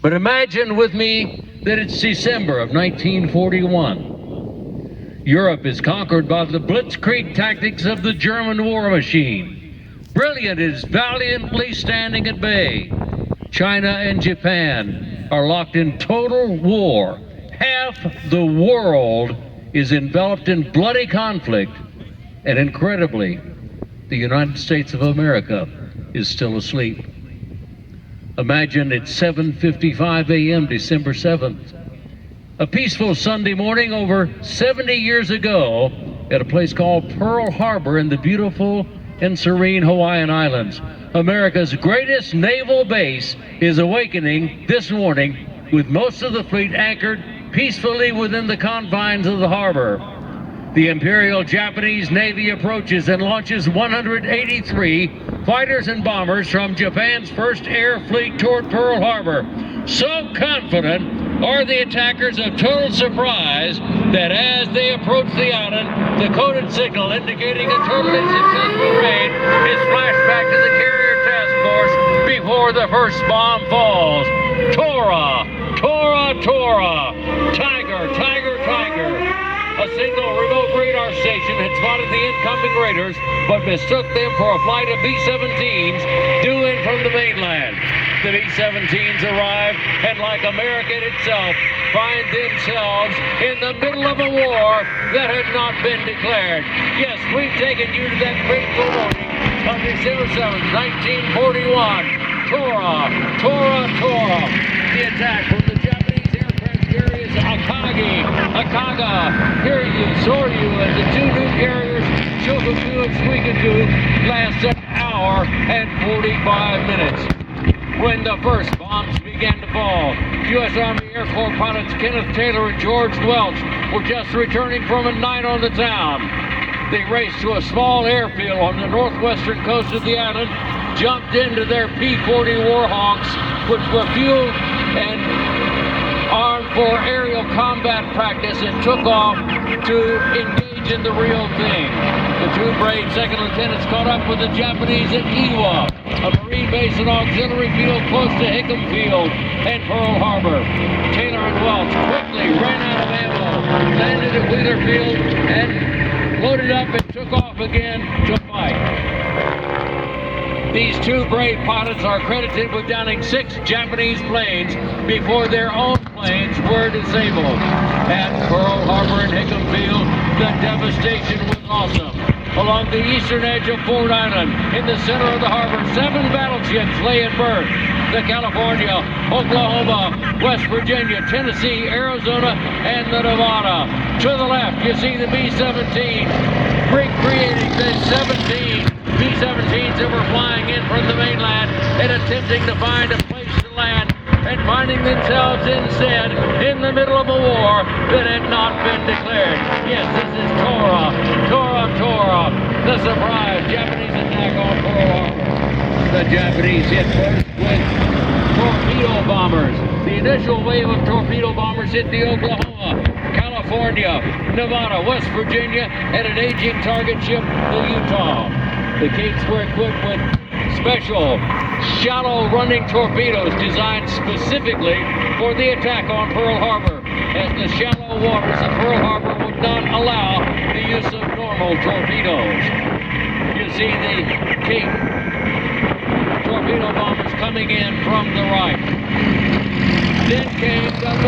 But imagine with me that it's December of 1941. Europe is conquered by the blitzkrieg tactics of the German war machine. Brilliant is valiantly standing at bay. China and Japan are locked in total war. Half the world is enveloped in bloody conflict. And incredibly, the United States of America is still asleep. Imagine it's 7:55 a.m. December 7th. A peaceful Sunday morning over 70 years ago at a place called Pearl Harbor in the beautiful and serene Hawaiian Islands. America's greatest naval base is awakening this morning with most of the fleet anchored peacefully within the confines of the harbor. The Imperial Japanese Navy approaches and launches 183 fighters and bombers from Japan's first air fleet toward Pearl Harbor. So confident are the attackers of total surprise that as they approach the island, the coded signal indicating a totally successful raid is flashed back to the carrier task force before the first bomb falls. Tora, Tora, Tora, Tiger, Tiger, Tiger. A single remote radar station had spotted the incoming raiders, but mistook them for a flight of B-17s due in from the mainland. The B-17s arrive, and like America itself, find themselves in the middle of a war that had not been declared. Yes, we've taken you to that fateful morning of December 7th, 1941. Tora, Tora, Tora. The attack from the Japanese aircraft carriers Akaga, Hiryu, Soryu, and the two new carriers, Shokoku and Suikoku, last an hour and 45 minutes. When the first bombs began to fall, U.S. Army Air Corps pilots Kenneth Taylor and George Welch were just returning from a night on the town. They raced to a small airfield on the northwestern coast of the island, jumped into their P-40 Warhawks, which were fueled and armed for aerial combat practice, and took off to engage in the real thing. The two brave second lieutenants caught up with the Japanese at Iwa, a Marine base and auxiliary field close to Hickam Field and Pearl Harbor. Taylor and Welch quickly ran out of ammo, landed at Wheeler Field, and loaded up and took off again to fight. These two brave pilots are credited with downing 6 Japanese planes before their own planes were disabled. At Pearl Harbor and Hickam Field, the devastation was awesome. Along the eastern edge of Ford Island, in the center of the harbor, 7 battleships lay at berth. The California, Oklahoma, West Virginia, Tennessee, Arizona, and the Nevada. To the left, you see the B-17 recreating the 17 B-17s that were flying in from the mainland and attempting to find a place to land, and finding themselves instead in the middle of a war that had not been declared. Yes, this is Tora, Tora, Tora, the surprise Japanese attack on Pearl Harbor. The Japanese hit first with torpedo bombers. The initial wave of torpedo bombers hit the Oklahoma, California, Nevada, West Virginia, and an aging target ship, the Utah. The Capes were equipped with special shallow running torpedoes designed specifically for the attack on Pearl Harbor, as the shallow waters of Pearl Harbor would not allow the use of normal torpedoes. You see the Cape torpedo bombers coming in from the right. Then came the dive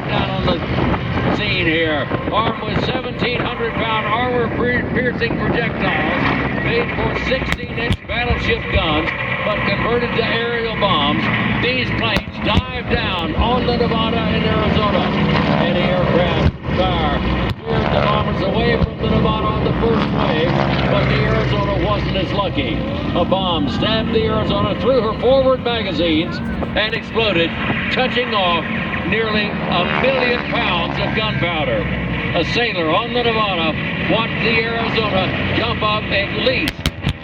down on the scene here, armed with 1,700-pound armor-piercing projectiles made for 16-inch battleship guns, but converted to aerial bombs. These planes dived down on the Nevada and Arizona. Anti-aircraft fire cleared the bombers away from the Nevada on the first wave, but the Arizona wasn't as lucky. A bomb stabbed the Arizona through her forward magazines and exploded, touching off nearly 1 million pounds of gunpowder. A sailor on the Nevada watched the Arizona jump up at least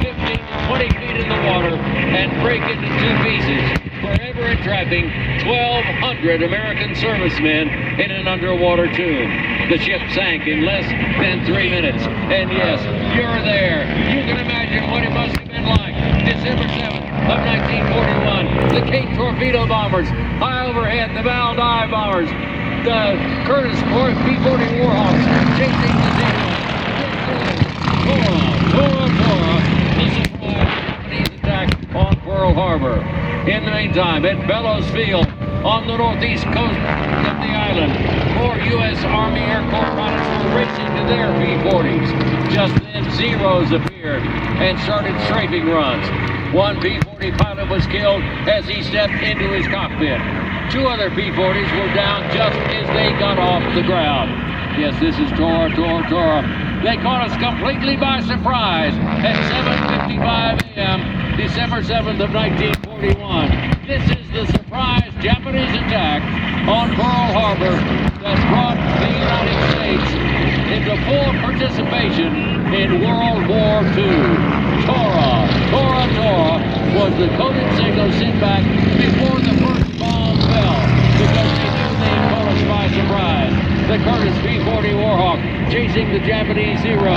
15 to 20 feet in the water and break into 2 pieces, forever entrapping 1,200 American servicemen in an underwater tomb. The ship sank in less than 3 minutes. And yes, you're there. You can imagine what it must have been like December 7th of the Cape torpedo bombers, high overhead, the Val dive bombers, the Curtis B-40 Warhawks chasing the Zero. Tora, the surprise Japanese attack on Pearl Harbor. In the meantime, at Bellows Field, on the northeast coast of the island, more U.S. Army Air Corps pilots were racing to their B-40s. Just then, Zeros appeared and started strafing runs. One P-40 pilot was killed as he stepped into his cockpit. Two other P-40s were down just as they got off the ground. Yes, this is Tora. They caught us completely by surprise at 7:55 a.m., December 7th of 1941. This is the surprise Japanese attack on Pearl Harbor that brought the United States into full participation in World War II. Tora was the coded signal sent back before the first bomb fell because they knew they had caught us by surprise. The Curtis B-40 Warhawk chasing the Japanese Zero,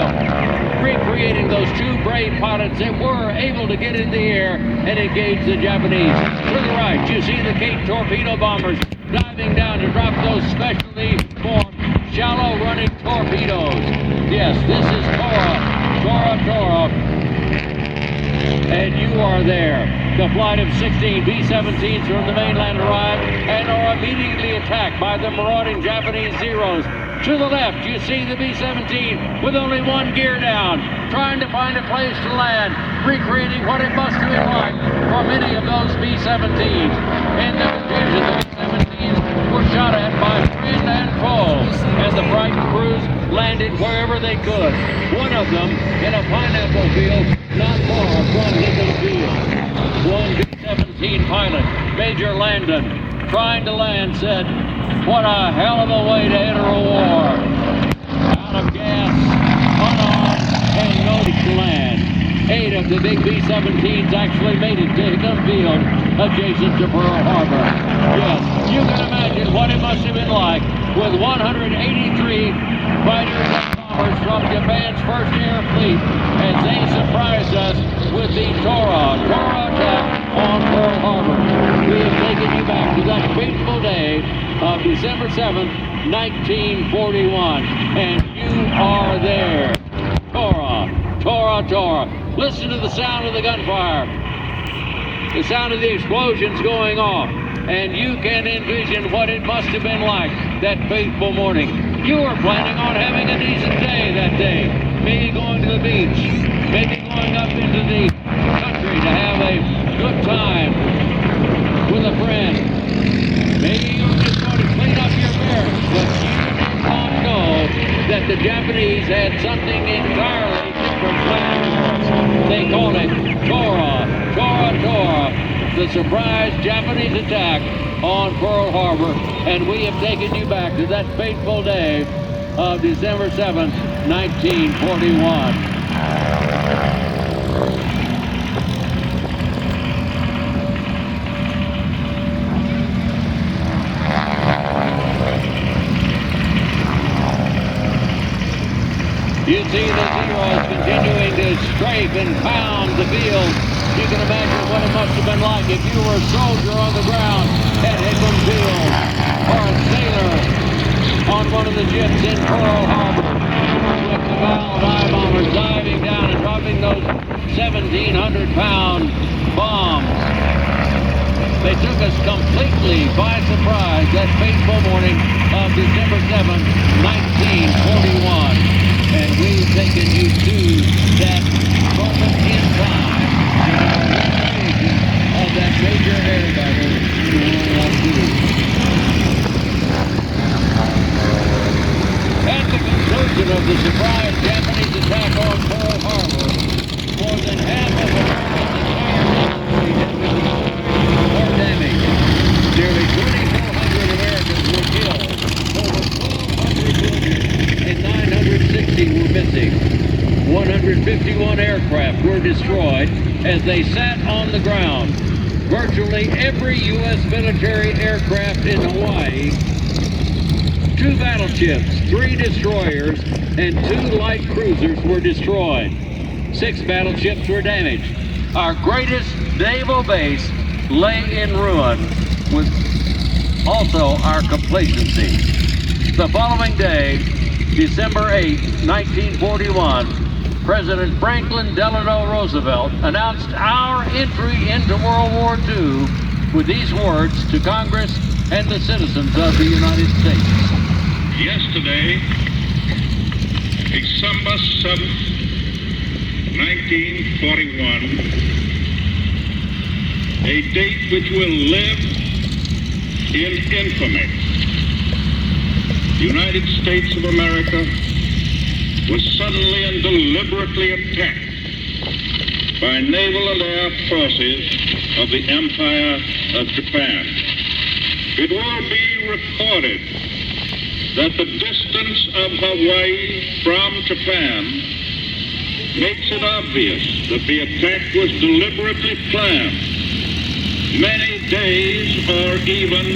recreating those two brave pilots that were able to get in the air and engage the Japanese. To the right, you see the Cape torpedo bombers diving down to drop those specially formed shallow running torpedoes. Yes, this is Tora, and you are there. The flight of 16 B-17s from the mainland arrived and are immediately attacked by the marauding Japanese Zeros. To the left, you see the B-17 with only one gear down, trying to find a place to land, recreating what it must have been like for many of those B-17s. In the confusion, the B-17s were shot at by friend and foe, and the frightened crews landed wherever they could. One of them in a pineapple field not far from Midland Field. One B-17 pilot, Major Landon, trying to land, said, "What a hell of a way to enter a war. Out of gas, unarmed, and no to land." 8 of the big B-17s actually made it to Hickam Field, adjacent to Pearl Harbor. Yes, you can imagine what it must have been like with 183 fighters and bombers from Japan's first air fleet as they surprised us with the Tora attack on Pearl Harbor. We have taken you back to that fateful day of December 7th, 1941, and you are there. Tora. Listen to the sound of the gunfire, the sound of the explosions going off, and you can envision what it must have been like that fateful morning. You were planning on having a decent day that day, maybe going to the beach, maybe going up into the country to have a good time with a friend. Maybe you were just going to clean up your barracks, but you did not know that the Japanese had something entirely different planned. They called it Tora, the surprise Japanese attack on Pearl Harbor, and we have taken you back to that fateful day of December 7th, 1941. You see the Zeros continuing to strafe and pound the field. You can imagine what it must have been like if you were a soldier on the ground at Hickam Field, or a sailor on one of the ships in Pearl Harbor, with the Val dive bombers diving down and dropping those 1,700-pound bombs. They took us completely by surprise that fateful morning of December 7th, 1941. And we've taken you to that moment in time in our recreation of that major air battle in World War II. At the conclusion of the surprise Japanese attack on Pearl Harbor, more than half of America's entire military had been destroyed or damaged. Nearly 2,400 Americans were killed, over 1,200 wounded, and 960 were missing. 151 aircraft were destroyed as they sat on the ground. Virtually every U.S. military aircraft in Hawaii, 2 battleships, 3 destroyers, and 2 light cruisers were destroyed. 6 battleships were damaged. Our greatest naval base lay in ruin with also our complacency. The following day, December 8, 1941, President Franklin Delano Roosevelt announced our entry into World War II with these words to Congress and the citizens of the United States. Yesterday, December 7th, 1941, a date which will live in infamy. The United States of America was suddenly and deliberately attacked by naval and air forces of the Empire of Japan. It will be recorded that the distance of Hawaii from Japan makes it obvious that the attack was deliberately planned many days or even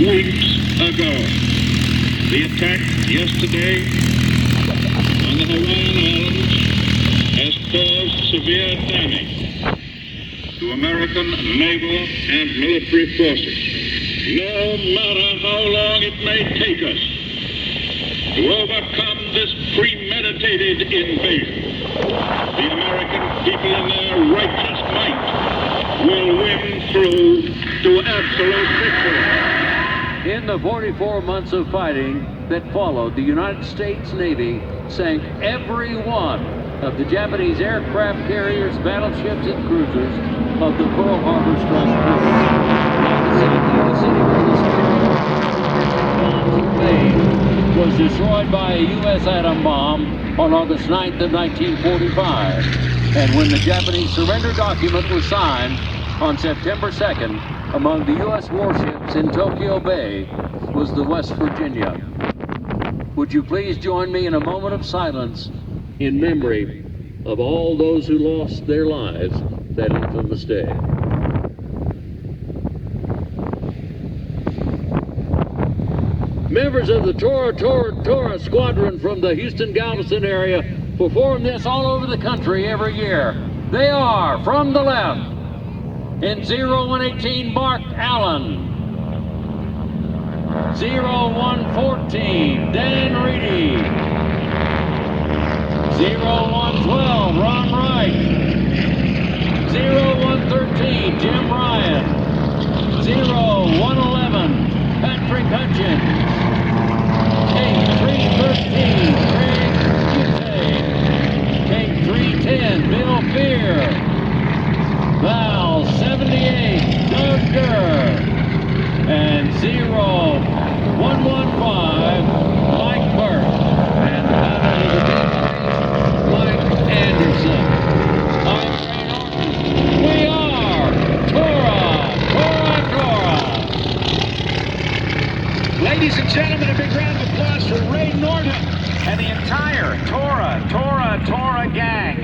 weeks ago. The attack yesterday on the Hawaiian Islands has caused severe damage to American naval and military forces. No matter how long it may take us to overcome this premeditated invasion, the American people in their righteous might will win through to absolute victory. In the 44 months of fighting that followed, the United States Navy sank every one of the Japanese aircraft carriers, battleships, and cruisers of the Pearl Harbor strike force. Nagasaki, the city where the bombs was destroyed by a U.S. atom bomb on August 9th of 1945. And when the Japanese surrender document was signed on September 2nd, among the U.S. warships in Tokyo Bay was the West Virginia. Would you please join me in a moment of silence in memory of all those who lost their lives that infamous day. Members of the Tora squadron from the Houston-Galveston area perform this all over the country every year. They are, from the left, in 0118 Mark Allen, 0114 Dan Reedy, 0112 Ron Wright, 0113 Jim Ryan, 0111 Patrick Hutchins, 8313 Craig Butte, 310 Bill Fear, Val 78 Doug Durr, and 0115 Mike Burke, and Mike Anderson. I'm Ray Norton. We are Tora, Tora, Tora. Ladies and gentlemen, a big round of applause for Ray Norton and the entire Tora gang.